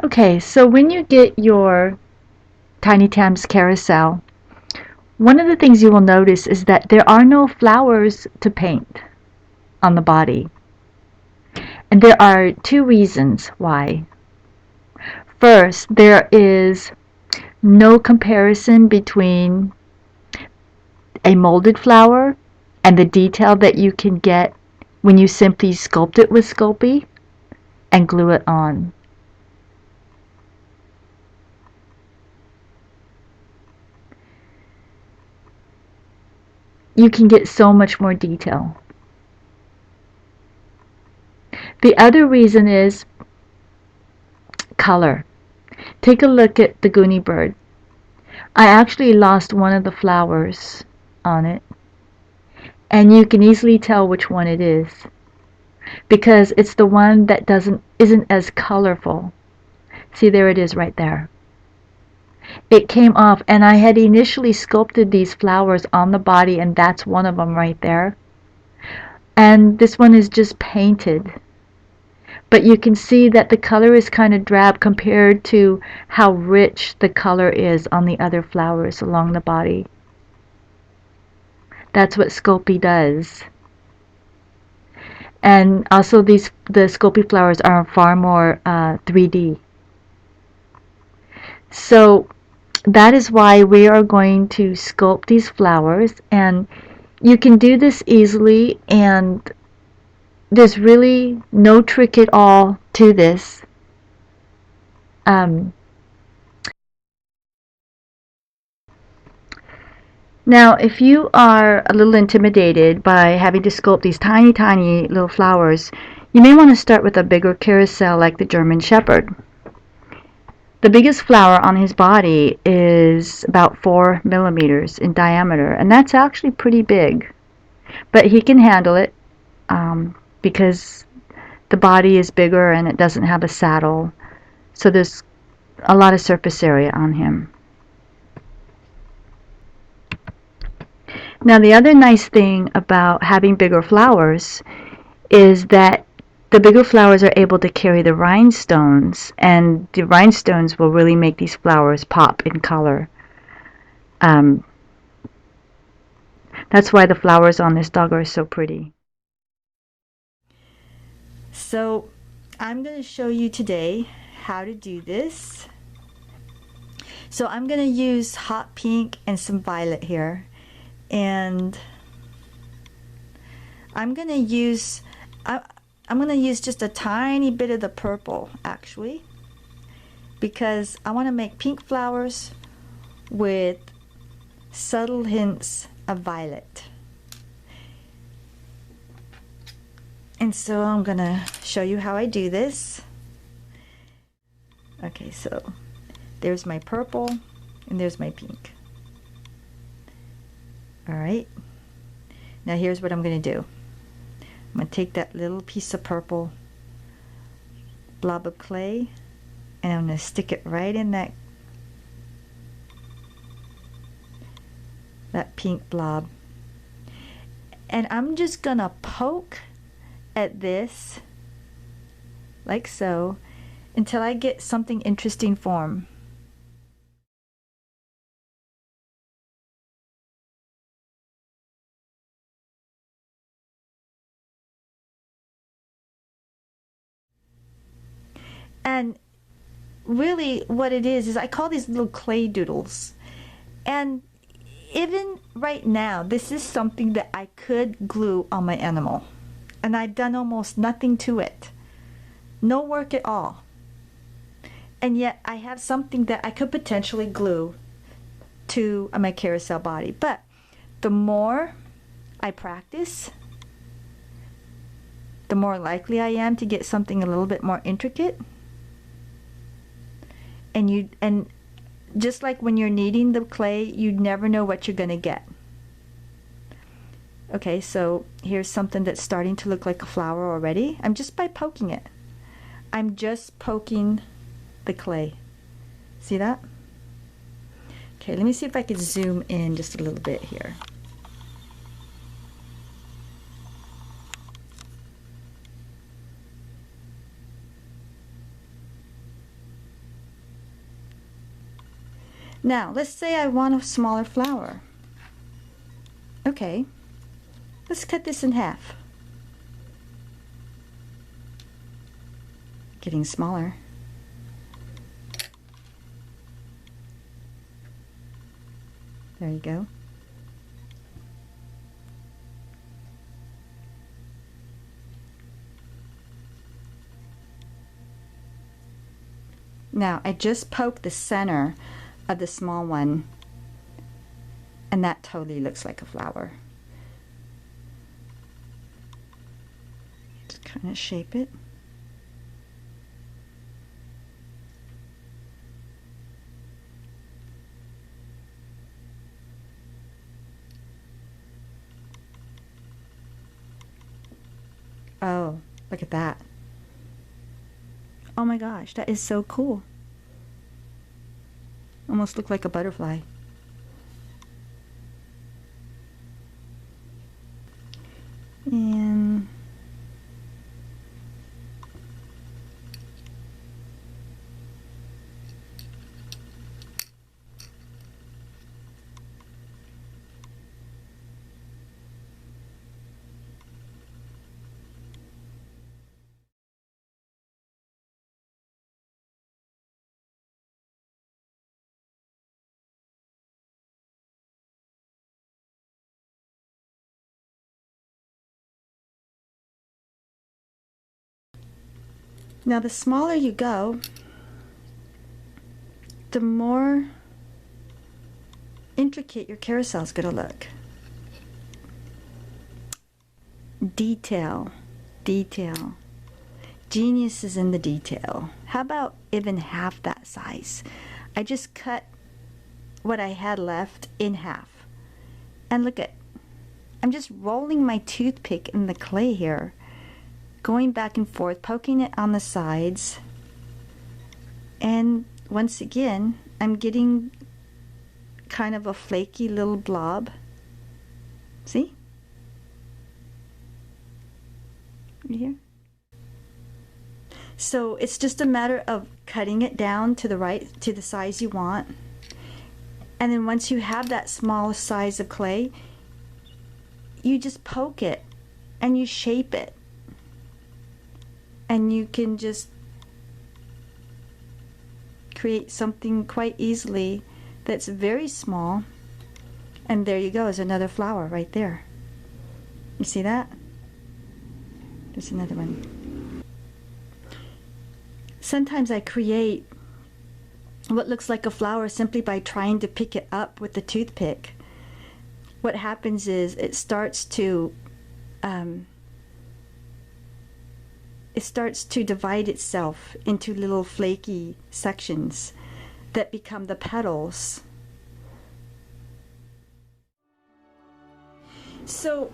Okay, so when you get your Tiny Tam's carousel, one of the things you will notice is that there are no flowers to paint on the body. And there are two reasons why. First, there is no comparison between a molded flower and the detail that you can get when you simply sculpt it with Sculpey and glue it on. You can get so much more detail. The other reason is color. Take a look at the Goonie bird. I actually lost one of the flowers on it, and you can easily tell which one it is because it's the one that isn't as colorful. See, there it is right there. It came off, and I had initially sculpted these flowers on the body, and that's one of them right there. And this one is just painted. But you can see that the color is kind of drab compared to how rich the color is on the other flowers along the body. That's what Sculpey does. And also the Sculpey flowers are far more 3D. So that is why we are going to sculpt these flowers, and you can do this easily, and there's really no trick at all to this. Um, Now, if you are a little intimidated by having to sculpt these tiny, tiny little flowers, you may want to start with a bigger carousel like the German Shepherd. The biggest flower on his body is about 4 millimeters in diameter, and that's actually pretty big. But he can handle it because the body is bigger and it doesn't have a saddle, so there's a lot of surface area on him. Now, the other nice thing about having bigger flowers is that the bigger flowers are able to carry the rhinestones, and the rhinestones will really make these flowers pop in color. That's why the flowers on this dog are so pretty. So I'm going to show you today how to do this. So I'm going to use hot pink and some violet here, and I'm going to use just a tiny bit of the purple actually, because I want to make pink flowers with subtle hints of violet. And so I'm going to show you how I do this. Okay, so there's my purple and there's my pink. Alright, now here's what I'm going to do. I'm going to take that little piece of purple blob of clay and I'm going to stick it right in that pink blob. And I'm just going to poke at this like so until I get something interesting form. And really what it is I call these little clay doodles. And even right now, this is something that I could glue on my animal. And I've done almost nothing to it. No work at all. And yet I have something that I could potentially glue to my carousel body. But the more I practice, the more likely I am to get something a little bit more intricate. And just like when you're kneading the clay, you never know what you're going to get. Okay, so here's something that's starting to look like a flower already. I'm just by poking it. I'm just poking the clay. See that? Okay, let me see if I can zoom in just a little bit here. Now, let's say I want a smaller flower. Okay, let's cut this in half. Getting smaller. There you go. Now, I just poked the center of the small one, and that totally looks like a flower. Just kind of shape it. Oh, look at that. Oh my gosh, that is so cool. Almost look like a butterfly. And now the smaller you go, the more intricate your carousel is going to look. Detail, detail. Genius is in the detail. How about even half that size? I just cut what I had left in half. And look at, I'm just rolling my toothpick in the clay here, going back and forth, poking it on the sides. And once again, I'm getting kind of a flaky little blob. See? Right here. So it's just a matter of cutting it down to the size you want. And then once you have that small size of clay, you just poke it and you shape it. And you can just create something quite easily that's very small. And there you go, is another flower right there. You see that? There's another one. Sometimes I create what looks like a flower simply by trying to pick it up with the toothpick. What happens is it starts to divide itself into little flaky sections that become the petals. So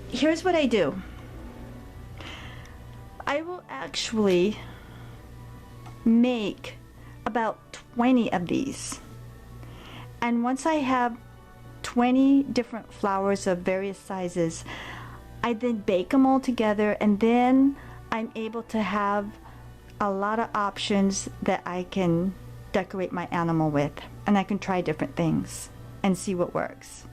here's what I do. I will actually make about 20 of these, and once I have 20 different flowers of various sizes, I then bake them all together, and then I'm able to have a lot of options that I can decorate my animal with, and I can try different things and see what works.